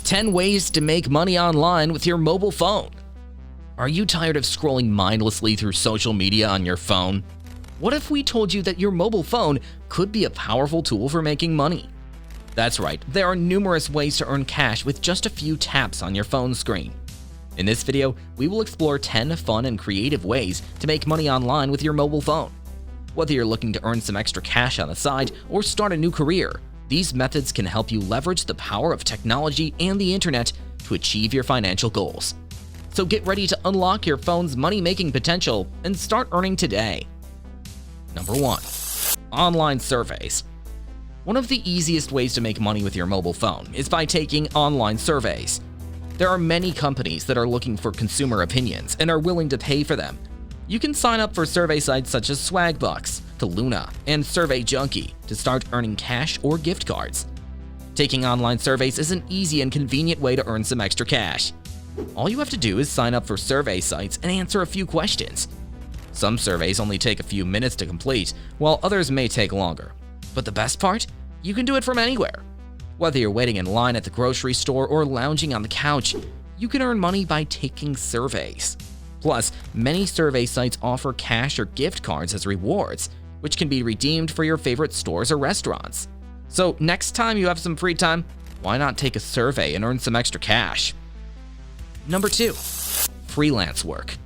10 ways to make money online with your mobile phone. Are you tired of scrolling mindlessly through social media on your phone? What if we told you that your mobile phone could be a powerful tool for making money? That's right, there are numerous ways to earn cash with just a few taps on your phone screen. In this video, we will explore 10 fun and creative ways to make money online with your mobile phone. Whether you're looking to earn some extra cash on the side or start a new career, these methods can help you leverage the power of technology and the internet to achieve your financial goals. So get ready to unlock your phone's money-making potential and start earning today. Number 1. Online surveys. One of the easiest ways to make money with your mobile phone is by taking online surveys. There are many companies that are looking for consumer opinions and are willing to pay for them. You can sign up for survey sites such as Swagbucks, Luna, and Survey Junkie to start earning cash or gift cards. Taking online surveys is an easy and convenient way to earn some extra cash. All you have to do is sign up for survey sites and answer a few questions. Some surveys only take a few minutes to complete, while others may take longer. But the best part? You can do it from anywhere. Whether you're waiting in line at the grocery store or lounging on the couch, you can earn money by taking surveys. Plus, many survey sites offer cash or gift cards as rewards, which can be redeemed for your favorite stores or restaurants. So next time you have some free time, why not take a survey and earn some extra cash? Number 2. Freelance work.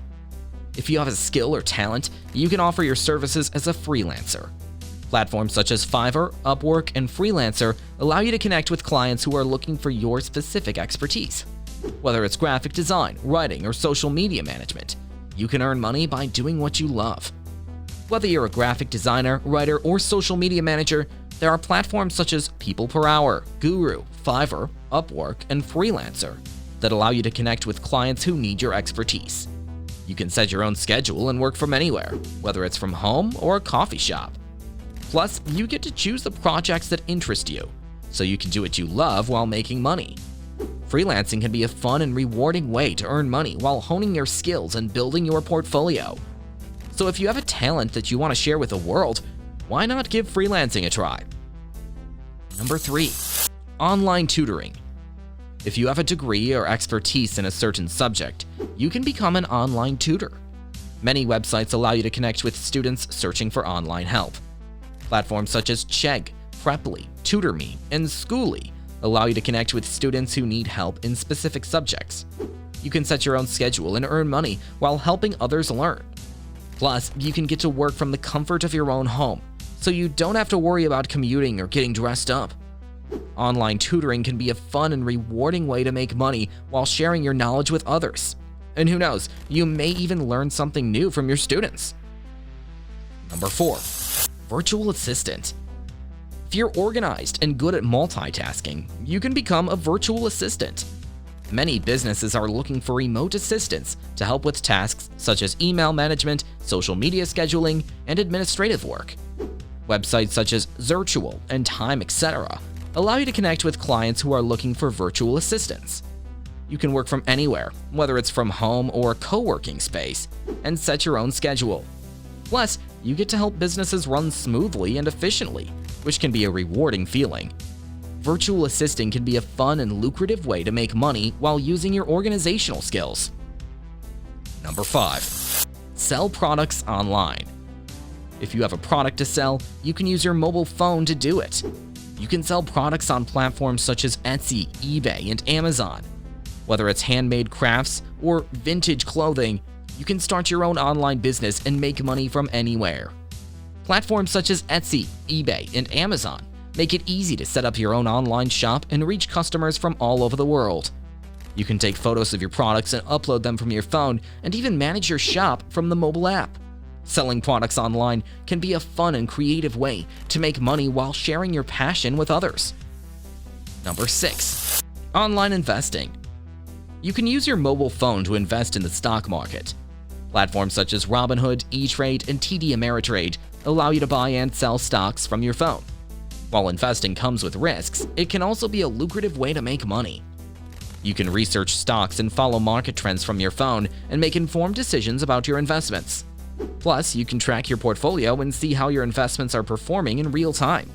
If you have a skill or talent, you can offer your services as a freelancer. Platforms such as Fiverr, Upwork, and Freelancer allow you to connect with clients who are looking for your specific expertise. Whether it's graphic design, writing, or social media management, you can earn money by doing what you love. Whether you're a graphic designer, writer, or social media manager, there are platforms such as People Per Hour, Guru, Fiverr, Upwork, and Freelancer that allow you to connect with clients who need your expertise. You can set your own schedule and work from anywhere, whether it's from home or a coffee shop. Plus, you get to choose the projects that interest you, so you can do what you love while making money. Freelancing can be a fun and rewarding way to earn money while honing your skills and building your portfolio. So if you have a talent that you want to share with the world, why not give freelancing a try? Number 3. Online tutoring. If you have a degree or expertise in a certain subject, you can become an online tutor. Many websites allow you to connect with students searching for online help. Platforms such as Chegg, Preply, TutorMe, and Schooly allow you to connect with students who need help in specific subjects. You can set your own schedule and earn money while helping others learn. Plus, you can get to work from the comfort of your own home, so you don't have to worry about commuting or getting dressed up. Online tutoring can be a fun and rewarding way to make money while sharing your knowledge with others. And who knows, you may even learn something new from your students. Number 4. Virtual assistant. If you're organized and good at multitasking, you can become a virtual assistant. Many businesses are looking for remote assistants to help with tasks such as email management, social media scheduling, and administrative work. Websites such as Zirtual and Time, etc. allow you to connect with clients who are looking for virtual assistants. You can work from anywhere, whether it's from home or a co-working space, and set your own schedule. Plus, you get to help businesses run smoothly and efficiently, which can be a rewarding feeling. Virtual assisting can be a fun and lucrative way to make money while using your organizational skills. Number 5. Sell products online. If you have a product to sell, you can use your mobile phone to do it. You can sell products on platforms such as Etsy, eBay, and Amazon. Whether it's handmade crafts or vintage clothing, you can start your own online business and make money from anywhere. Platforms such as Etsy, eBay, and Amazon make it easy to set up your own online shop and reach customers from all over the world. You can take photos of your products and upload them from your phone and even manage your shop from the mobile app. Selling products online can be a fun and creative way to make money while sharing your passion with others. Number 6. Online investing. You can use your mobile phone to invest in the stock market. Platforms such as Robinhood, E-Trade, and TD Ameritrade allow you to buy and sell stocks from your phone. While investing comes with risks, it can also be a lucrative way to make money. You can research stocks and follow market trends from your phone and make informed decisions about your investments. Plus, you can track your portfolio and see how your investments are performing in real time.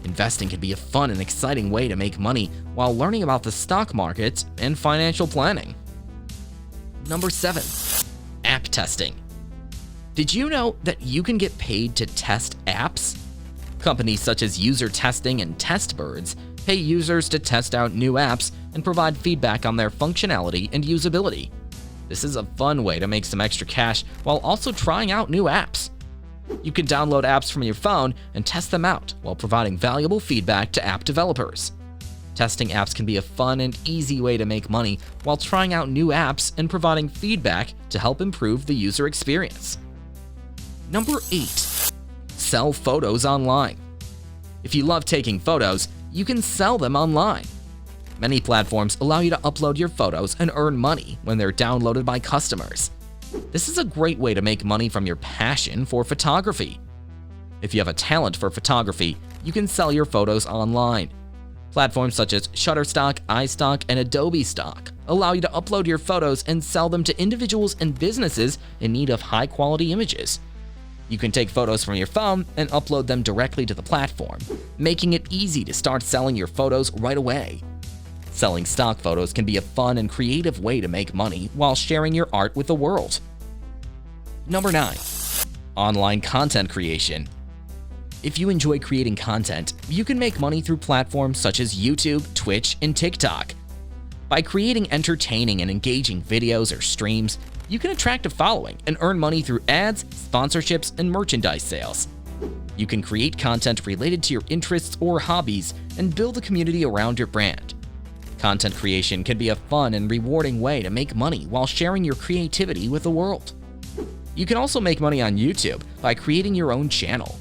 Investing can be a fun and exciting way to make money while learning about the stock market and financial planning. Number 7. App testing. Did you know that you can get paid to test apps? Companies such as User Testing and TestBirds pay users to test out new apps and provide feedback on their functionality and usability. This is a fun way to make some extra cash while also trying out new apps. You can download apps from your phone and test them out while providing valuable feedback to app developers. Testing apps can be a fun and easy way to make money while trying out new apps and providing feedback to help improve the user experience. Number 8. Sell photos online. If you love taking photos, you can sell them online. Many platforms allow you to upload your photos and earn money when they're downloaded by customers. This is a great way to make money from your passion for photography. If you have a talent for photography, you can sell your photos online. Platforms such as Shutterstock, iStock, and Adobe Stock allow you to upload your photos and sell them to individuals and businesses in need of high-quality images. You can take photos from your phone and upload them directly to the platform, making it easy to start selling your photos right away. Selling stock photos can be a fun and creative way to make money while sharing your art with the world. Number 9. Online content creation. If you enjoy creating content, you can make money through platforms such as YouTube, Twitch, and TikTok. By creating entertaining and engaging videos or streams, you can attract a following and earn money through ads, sponsorships, and merchandise sales. You can create content related to your interests or hobbies and build a community around your brand. Content creation can be a fun and rewarding way to make money while sharing your creativity with the world. You can also make money on YouTube by creating your own channel.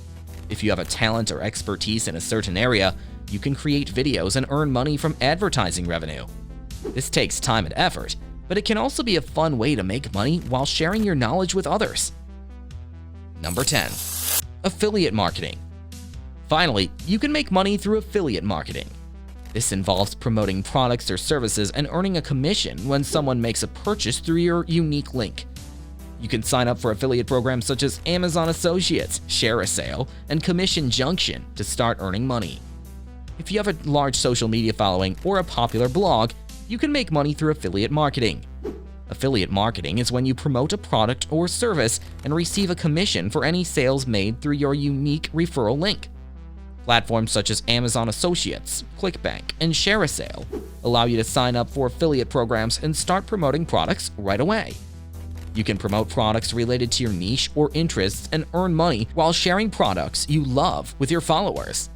If you have a talent or expertise in a certain area, you can create videos and earn money from advertising revenue. This takes time and effort, but it can also be a fun way to make money while sharing your knowledge with others. Number 10. Affiliate marketing. Finally, you can make money through affiliate marketing. This involves promoting products or services and earning a commission when someone makes a purchase through your unique link. You can sign up for affiliate programs such as Amazon Associates, ShareASale, and Commission Junction to start earning money. If you have a large social media following or a popular blog, you can make money through affiliate marketing. Affiliate marketing is when you promote a product or service and receive a commission for any sales made through your unique referral link. Platforms such as Amazon Associates, ClickBank, and ShareASale allow you to sign up for affiliate programs and start promoting products right away. You can promote products related to your niche or interests and earn money while sharing products you love with your followers.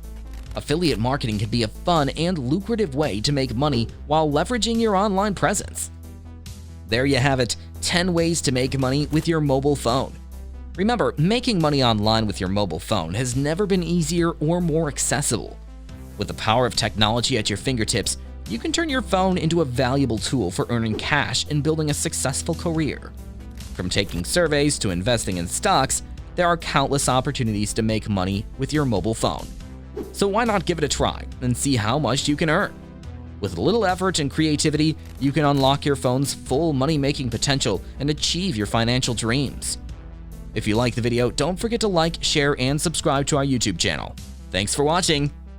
Affiliate marketing can be a fun and lucrative way to make money while leveraging your online presence. There you have it, 10 ways to make money with your mobile phone. Remember, making money online with your mobile phone has never been easier or more accessible. With the power of technology at your fingertips, you can turn your phone into a valuable tool for earning cash and building a successful career. From taking surveys to investing in stocks, there are countless opportunities to make money with your mobile phone. So why not give it a try and see how much you can earn? With a little effort and creativity, you can unlock your phone's full money-making potential and achieve your financial dreams. If you like the video, don't forget to like, share, and subscribe to our YouTube channel. Thanks for watching.